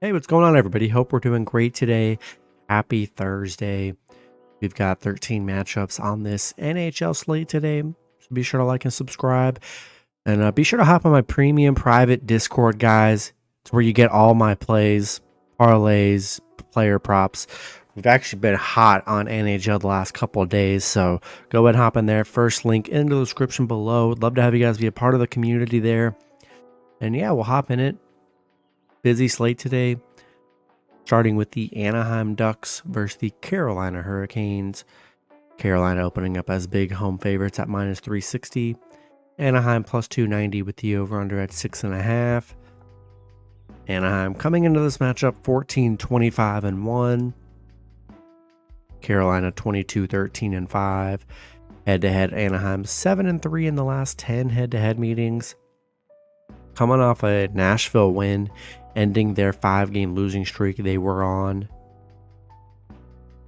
Hey, what's going on, everybody? Hope we're doing great today. Happy Thursday. We've got 13 matchups on this NHL slate today. So be sure to like and subscribe. And be sure to hop on my premium private Discord, guys. It's where you get all my plays, parlays, player props. We've actually been hot on NHL the last couple of days. So go ahead and hop in there. First link in the description below. Would love to have you guys be a part of the community there. And yeah, we'll hop in it. Busy slate today, starting with the Anaheim Ducks versus the Carolina Hurricanes. Carolina opening up as big home favorites at minus 360. Anaheim plus 290 with the over-under at 6.5. Anaheim coming into this matchup 14-25-1. Carolina 22-13-5. Head-to-head, Anaheim 7-3 in the last 10 head-to-head meetings. Coming off a Nashville win, ending their 5-game losing streak they were on.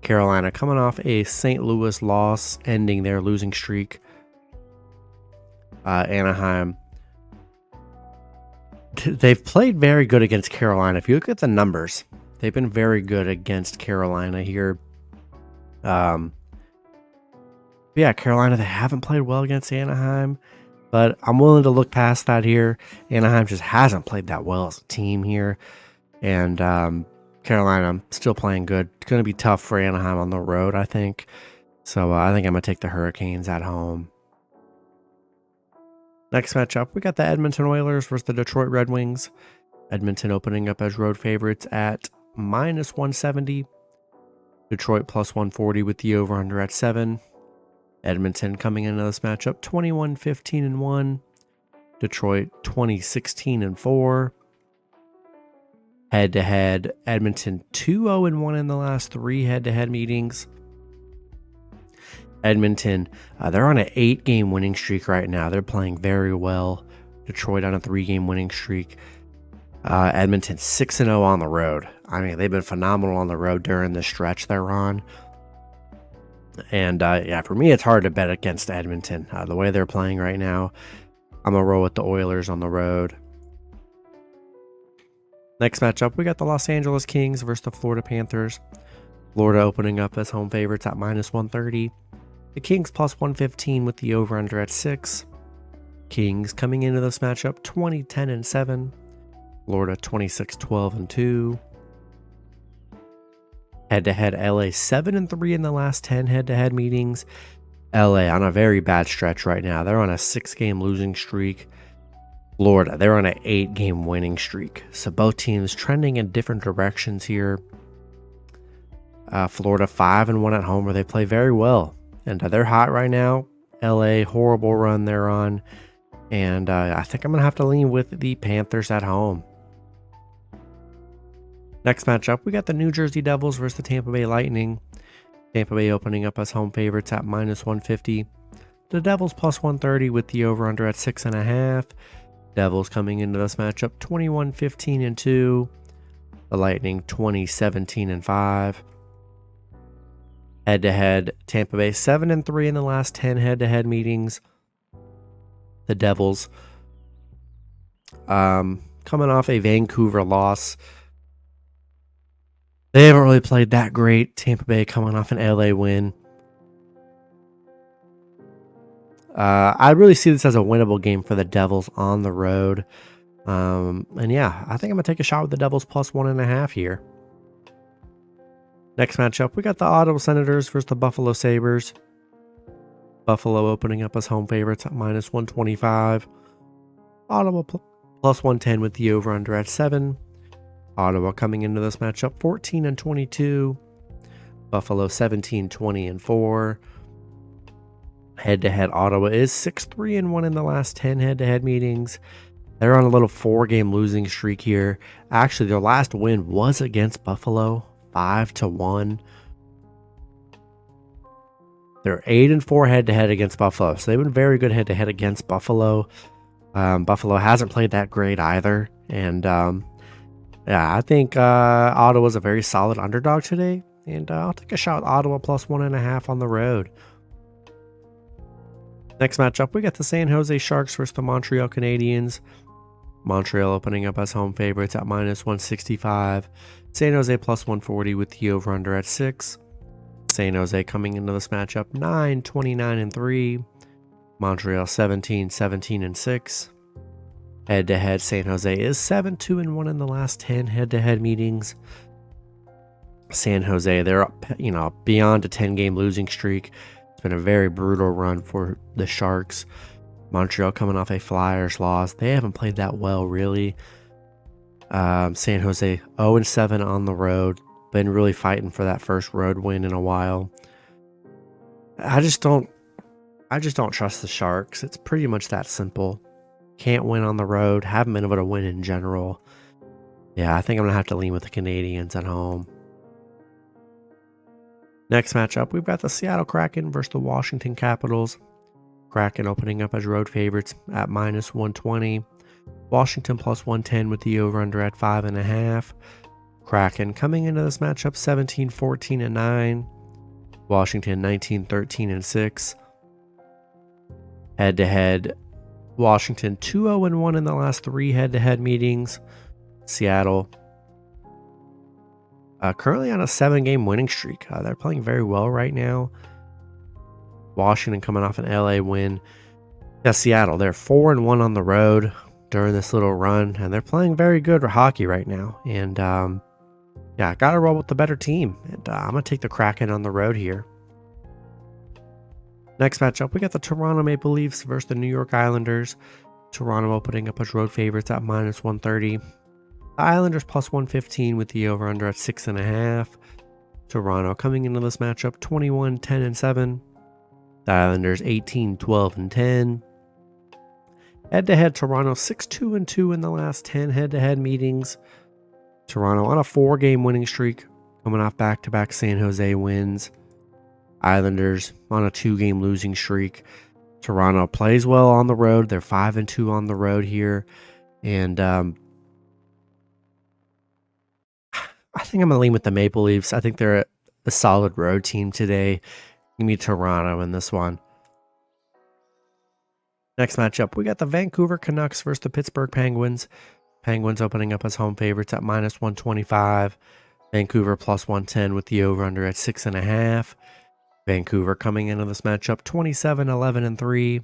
Carolina coming off a St. Louis loss, ending their losing streak. Anaheim, they've played very good against Carolina. If you look at the numbers, they've been very good against Carolina here. Yeah, Carolina, they haven't played well against Anaheim. But I'm willing to look past that here. Anaheim just hasn't played that well as a team here. And Carolina still playing good. It's going to be tough for Anaheim on the road, I think. So I think I'm going to take the Hurricanes at home. Next matchup, we got the Edmonton Oilers versus the Detroit Red Wings. Edmonton opening up as road favorites at minus 170. Detroit plus 140 with the over-under at 7. Edmonton coming into this matchup 21-15-1. Detroit 20-16-4. Head-to-head, Edmonton 2-0-1 in the last 3 head-to-head meetings. Edmonton, they're on an 8-game winning streak right now. They're playing very well. Detroit on a 3-game winning streak. Edmonton 6-0 on the road. I mean, they've been phenomenal on the road during the stretch they're on. And yeah, for me, it's hard to bet against Edmonton. The way they're playing right now, I'm going to roll with the Oilers on the road. Next matchup, we got the Los Angeles Kings versus the Florida Panthers. Florida opening up as home favorites at minus 130. The Kings plus 115 with the over-under at 6. Kings coming into this matchup 20-10-7. Florida 26-12-2. Head-to-head, LA 7-3 in the last 10 head-to-head meetings. LA on a very bad stretch right now. They're on a 6-game losing streak. Florida, they're on an 8-game winning streak. So both teams trending in different directions here. Florida 5-1 at home where they play very well. And they're hot right now. LA, horrible run they're on. And I think I'm going to have to lean with the Panthers at home. Next matchup, we got the New Jersey Devils versus the Tampa Bay Lightning. Tampa Bay opening up as home favorites at minus 150. The Devils plus 130 with the over-under at 6.5. Devils coming into this matchup 21-15-2. The Lightning 20-17-5. Head-to-head, Tampa Bay 7-3 in the last 10 head-to-head meetings. The Devils coming off a Vancouver loss. They haven't really played that great. Tampa Bay coming off an LA win. I really see this as a winnable game for the Devils on the road. And yeah, I think I'm going to take a shot with the Devils plus 1.5 here. Next matchup, we got the Ottawa Senators versus the Buffalo Sabres. Buffalo opening up as home favorites at minus 125. Ottawa plus 110 with the over-under at 7. Ottawa coming into this matchup 14-22. Buffalo 17-20-4. Head-to-head, Ottawa is 6-3-1 in the last 10 head-to-head meetings. They're on a little 4-game losing streak here. Actually, their last win was against Buffalo, 5-1. They're 8-4 head-to-head against Buffalo, so they've been very good head-to-head against Buffalo. Buffalo hasn't played that great either, and yeah, I think Ottawa's a very solid underdog today, and I'll take a shot with Ottawa plus 1.5 on the road. Next matchup, we got the San Jose Sharks versus the Montreal Canadiens. Montreal opening up as home favorites at -165. San Jose +140 with the over-under at 6. San Jose coming into this matchup 9-29-3. Montreal 17-17-6. Head-to-head, San Jose is 7-2-1 in the last 10 head-to-head meetings. San Jose, they're up, beyond a 10-game losing streak. It's been a very brutal run for the Sharks. Montreal coming off a Flyers loss. They haven't played that well, really. San Jose 0-7 on the road. Been really fighting for that first road win in a while. I just don't trust the Sharks. It's pretty much that simple. Can't win on the road. Haven't been able to win in general. Yeah, I think I'm going to have to lean with the Canadiens at home. Next matchup, we've got the Seattle Kraken versus the Washington Capitals. Kraken opening up as road favorites at -120. Washington +110 with the over-under at 5.5. Kraken coming into this matchup 17-14-9. Washington 19-13-6. Head-to-head, Washington 2-0-1 in the last 3 head-to-head meetings. Seattle currently on a 7-game winning streak. They're playing very well right now. Washington coming off an LA win. Yeah, Seattle, they're 4-1 on the road during this little run, and they're playing very good hockey right now. And yeah, got to roll with the better team. And I'm going to take the Kraken on the road here. Next matchup, we got the Toronto Maple Leafs versus the New York Islanders. Toronto opening up as road favorites at -130. The Islanders +115 with the over-under at 6.5. Toronto coming into this matchup 21-10-7. The Islanders 18-12-10. Head-to-head, Toronto 6-2-2 in the last 10 head-to-head meetings. Toronto on a 4-game winning streak, coming off back-to-back San Jose wins. Islanders on a 2-game losing streak. Toronto plays well on the road. They're 5-2 on the road here. And I think I'm going to lean with the Maple Leafs. I think they're a solid road team today. Give me Toronto in this one. Next matchup, we got the Vancouver Canucks versus the Pittsburgh Penguins. Penguins opening up as home favorites at -125. Vancouver +110 with the over-under at 6.5. Vancouver coming into this matchup 27-11-3.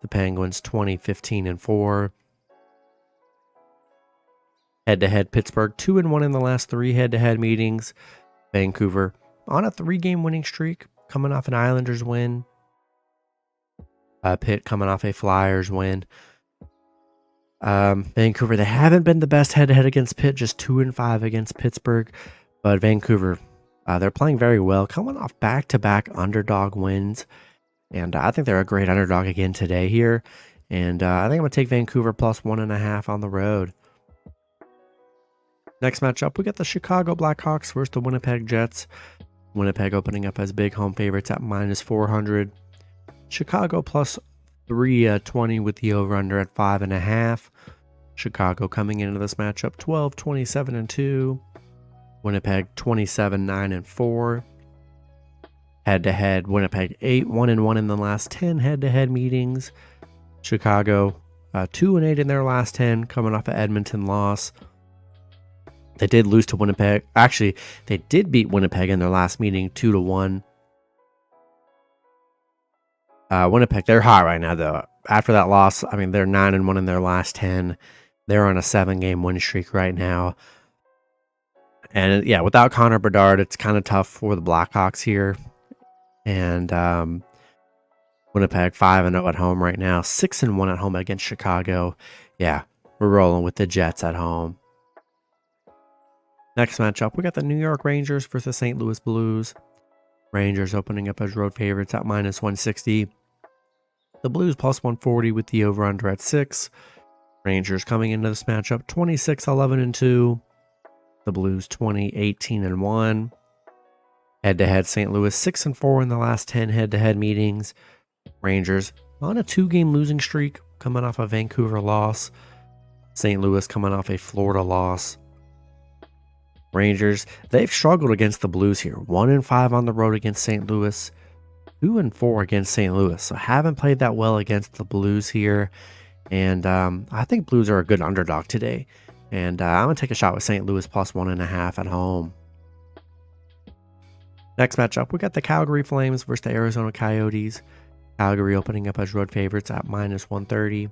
The Penguins 20-15-4. Head-to-head, Pittsburgh 2-1 in the last 3 head-to-head meetings. Vancouver on a 3-game winning streak, coming off an Islanders win. Pitt coming off a Flyers win. Vancouver, they haven't been the best head-to-head against Pitt, just 2-5 against Pittsburgh. But Vancouver, they're playing very well, coming off back-to-back underdog wins. And I think they're a great underdog again today here. And I think I'm going to take Vancouver +1.5 on the road. Next matchup, we got the Chicago Blackhawks versus the Winnipeg Jets. Winnipeg opening up as big home favorites at -400. Chicago +320 with the over-under at 5.5. Chicago coming into this matchup 12-27-2. Winnipeg 27-9-4. Head-to-head, Winnipeg 8-1-1 in the last 10 head-to-head meetings. Chicago 2-8 in their last 10, coming off an Edmonton loss. They did lose to Winnipeg. Actually, they did beat Winnipeg in their last meeting 2-1. Winnipeg, they're hot right now, though. After that loss, I mean, they're 9-1 in their last 10. They're on a 7-game win streak right now. And yeah, without Connor Bedard, it's kind of tough for the Blackhawks here. And Winnipeg 5-0 at home right now, 6-1 at home against Chicago. Yeah, we're rolling with the Jets at home. Next matchup, we got the New York Rangers versus the St. Louis Blues. Rangers opening up as road favorites at -160. The Blues +140 with the over-under at 6. Rangers coming into this matchup 26-11-2. The Blues 20-18-1. Head-to-head, St. Louis 6-4 in the last 10 head-to-head meetings. Rangers on a 2-game losing streak, coming off a Vancouver loss. St. Louis coming off a Florida loss. Rangers, they've struggled against the Blues here. 1-5 on the road against St. Louis. 2-4 against St. Louis. So haven't played that well against the Blues here. And I think Blues are a good underdog today. And I'm going to take a shot with St. Louis plus 1.5 at home. Next matchup, we got the Calgary Flames versus the Arizona Coyotes. Calgary opening up as road favorites at minus 130.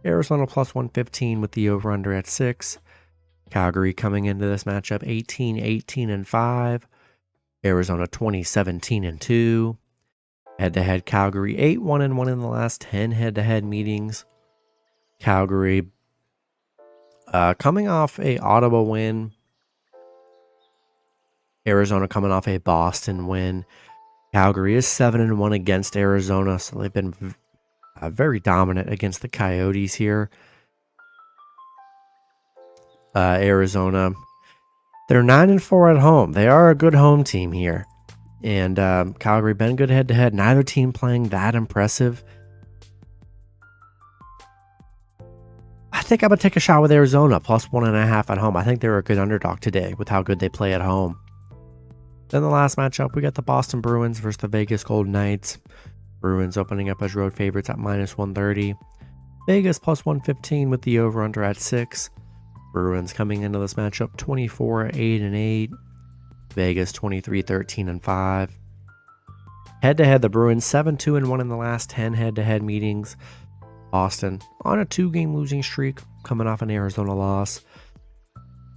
Arizona plus 115 with the over-under at 6. Calgary coming into this matchup 18-18-5. Arizona 20-17-2. Head-to-head Calgary 8-1-1 in the last 10 head-to-head meetings. Calgary coming off a Ottawa win. Arizona coming off a Boston win. Calgary is 7-1 against Arizona, so they've been very dominant against the Coyotes here. Arizona, they're 9-4 at home. They are a good home team here. And Calgary been good head-to-head. Neither team playing that impressive. I think I'm going to take a shot with Arizona, plus 1.5 at home. I think they're a good underdog today with how good they play at home. Then the last matchup, we got the Boston Bruins versus the Vegas Golden Knights. Bruins opening up as road favorites at minus 130. Vegas plus 115 with the over-under at 6. Bruins coming into this matchup 24-8-8. Vegas 23-13-5. Head-to-head, the Bruins 7-2-1 in the last 10 head-to-head meetings. Boston on a 2-game losing streak, coming off an Arizona loss.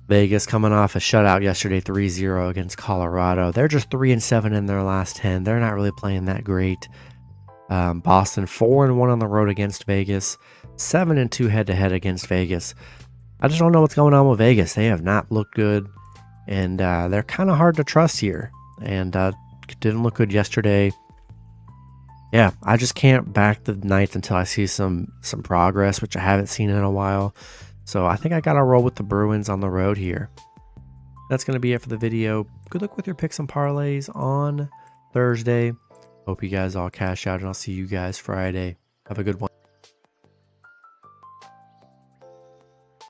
Vegas coming off a shutout yesterday, 3-0 against Colorado. They're just 3-7 in their last 10. They're not really playing that great. Boston 4-1 on the road against Vegas, 7-2 head-to-head against Vegas. I just don't know what's going on with Vegas. They have not looked good, and they're kind of hard to trust here. And didn't look good yesterday. Yeah, I just can't back the Knights until I see some progress, which I haven't seen in a while. So I think I got to roll with the Bruins on the road here. That's going to be it for the video. Good luck with your picks and parlays on Thursday. Hope you guys all cash out, and I'll see you guys Friday. Have a good one.